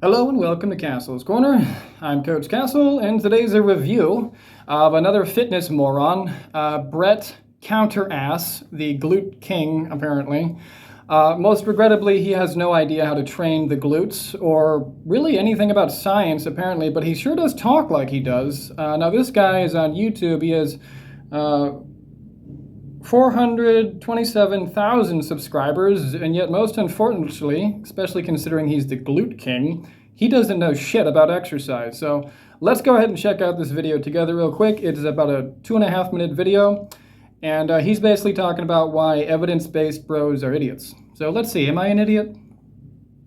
Hello and welcome to Castle's Corner. I'm Coach Castle, and today's a review of another fitness moron, Brett Counterass, the glute king, apparently. Most regrettably, he has no idea how to train the glutes or really anything about science, apparently, but he sure does talk like he does. Now, this guy is on YouTube. He has 427,000 subscribers, and yet most unfortunately, especially considering he's the glute king, he doesn't know shit about exercise. So let's go ahead and check out this video together real quick. It is about a 2.5-minute video, and he's basically talking about why evidence-based bros are idiots. So let's see, am I an idiot?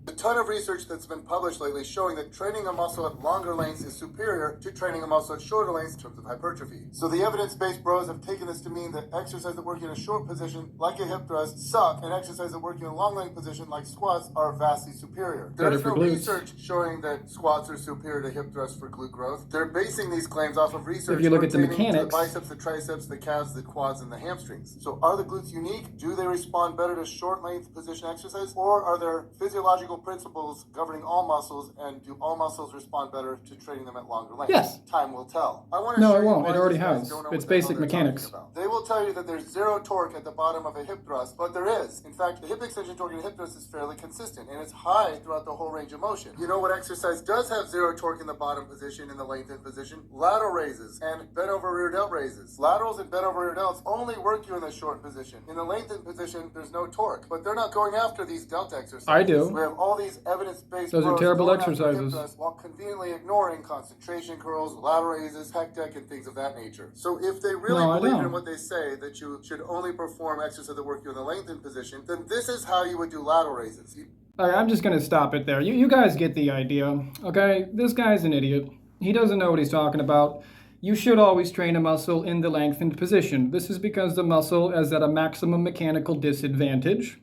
A ton of research that's been published lately showing that training a muscle at longer lengths is superior to training a muscle at shorter lengths in terms of hypertrophy. So the evidence-based bros have taken this to mean that exercise that working in a short position, like a hip thrust, suck, and exercise that working in a long length position, like squats, are vastly superior. There's no research showing that squats are superior to hip thrusts for glute growth. They're basing these claims off of research if you look at the mechanics, the biceps, the triceps, the calves, the quads, and the hamstrings. So are the glutes unique? Do they respond better to short length position exercise? Or are there physiological principles governing all muscles, and do all muscles respond better to training them at longer lengths? Yes. Time will tell. No, it won't. It already has. It's basic mechanics. They will tell you that there's zero torque at the bottom of a hip thrust, but there is. In fact, the hip extension torque in a hip thrust is fairly consistent, and it's high throughout the whole range of motion. You know what exercise does have zero torque in the bottom position, in the lengthened position? Lateral raises and bent over rear delt raises. Laterals and bent over rear delts only work you in the short position. In the lengthened position, there's no torque, but they're not going after these delt exercises. I do. We have all these evidence-based Those are terrible exercises. while conveniently ignoring concentration curls, lateral raises, pec deck, and things of that nature. So if they really believe in what they say, that you should only perform exercises that work you in the lengthened position, then this is how you would do lateral raises. All right, I'm just going to stop it there. You guys get the idea, okay? This guy's an idiot. He doesn't know what he's talking about. You should always train a muscle in the lengthened position. This is because the muscle is at a maximum mechanical disadvantage.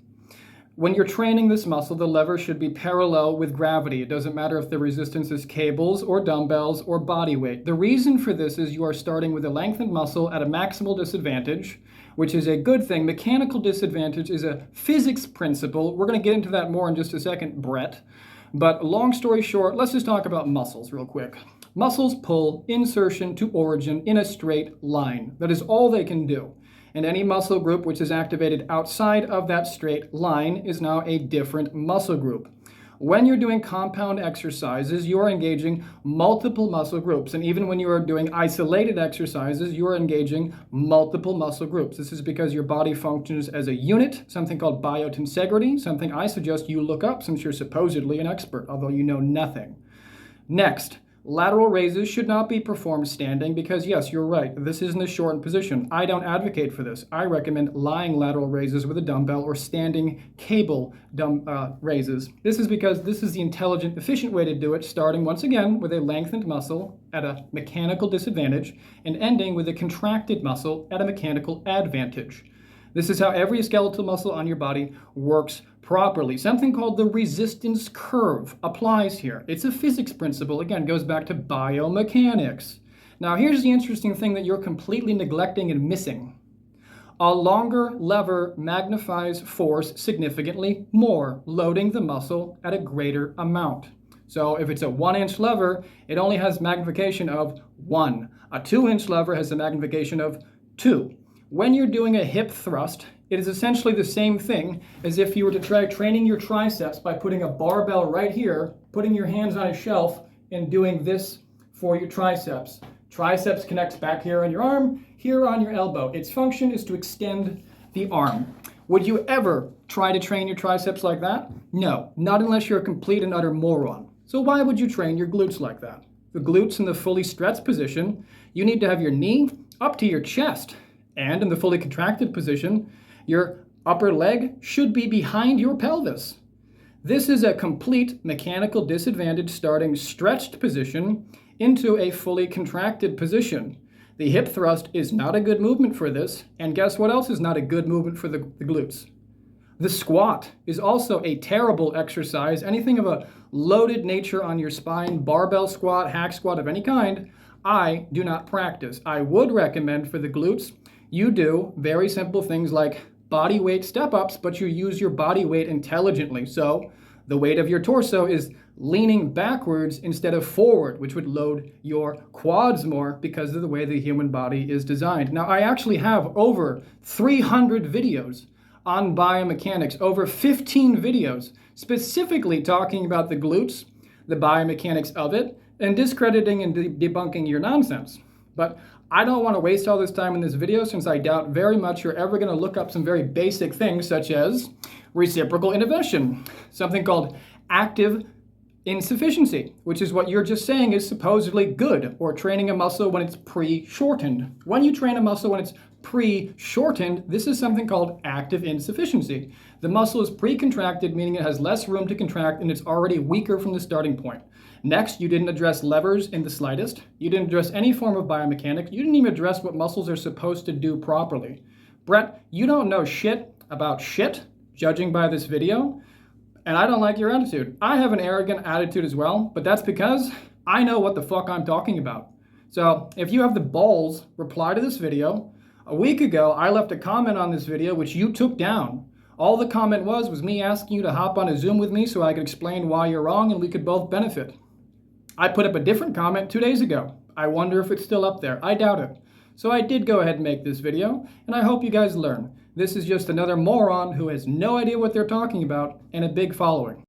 When you're training this muscle, the lever should be parallel with gravity. It doesn't matter if the resistance is cables or dumbbells or body weight. The reason for this is you are starting with a lengthened muscle at a maximal disadvantage, which is a good thing. Mechanical disadvantage is a physics principle. We're going to get into that more in just a second, Brett. But long story short, let's just talk about muscles real quick. Muscles pull insertion to origin in a straight line. That is all they can do. And any muscle group which is activated outside of that straight line is now a different muscle group. When you're doing compound exercises, you are engaging multiple muscle groups. And even when you are doing isolated exercises, you are engaging multiple muscle groups. This is because your body functions as a unit, something called biotensegrity, something I suggest you look up since you're supposedly an expert, although you know nothing. Next. Lateral raises should not be performed standing because, yes, you're right, this is in the shortened position. I don't advocate for this. I recommend lying lateral raises with a dumbbell or standing cable raises. This is because this is the intelligent, efficient way to do it, starting once again with a lengthened muscle at a mechanical disadvantage and ending with a contracted muscle at a mechanical advantage. This is how every skeletal muscle on your body works properly. Something called the resistance curve applies here. It's a physics principle. Again, goes back to biomechanics. Now, here's the interesting thing that you're completely neglecting and missing. A longer lever magnifies force significantly more, loading the muscle at a greater amount. So if it's a 1-inch lever, it only has magnification of 1. A 2-inch lever has a magnification of 2. When you're doing a hip thrust, it is essentially the same thing as if you were to try training your triceps by putting a barbell right here, putting your hands on a shelf, and doing this for your triceps. Triceps connects back here on your arm, here on your elbow. Its function is to extend the arm. Would you ever try to train your triceps like that? No, not unless you're a complete and utter moron. So why would you train your glutes like that? The glutes in the fully stretched position, you need to have your knee up to your chest. And in the fully contracted position, your upper leg should be behind your pelvis. This is a complete mechanical disadvantage starting stretched position into a fully contracted position. The hip thrust is not a good movement for this, and guess what else is not a good movement for the glutes? The squat is also a terrible exercise. Anything of a loaded nature on your spine, barbell squat, hack squat of any kind, I do not practice. I would recommend for the glutes, you do very simple things like body weight step-ups, but you use your body weight intelligently. So the weight of your torso is leaning backwards instead of forward, which would load your quads more because of the way the human body is designed. Now, I actually have over 300 videos on biomechanics, over 15 videos specifically talking about the glutes, the biomechanics of it, and discrediting and debunking your nonsense. But I don't want to waste all this time in this video since I doubt very much you're ever going to look up some very basic things such as reciprocal inhibition, something called active insufficiency, which is what you're just saying is supposedly good, or training a muscle when it's pre-shortened. When you train a muscle when it's pre-shortened, this is something called active insufficiency. The muscle is pre-contracted, meaning it has less room to contract and it's already weaker from the starting point. Next, you didn't address levers in the slightest. You didn't address any form of biomechanics. You didn't even address what muscles are supposed to do properly. Brett, you don't know shit about shit, judging by this video, and I don't like your attitude. I have an arrogant attitude as well, but that's because I know what the fuck I'm talking about. So if you have the balls, reply to this video. A week ago, I left a comment on this video, which you took down. All the comment was me asking you to hop on a Zoom with me so I could explain why you're wrong and we could both benefit. I put up a different comment 2 days ago. I wonder if it's still up there. I doubt it. So I did go ahead and make this video, and I hope you guys learn. This is just another moron who has no idea what they're talking about and a big following.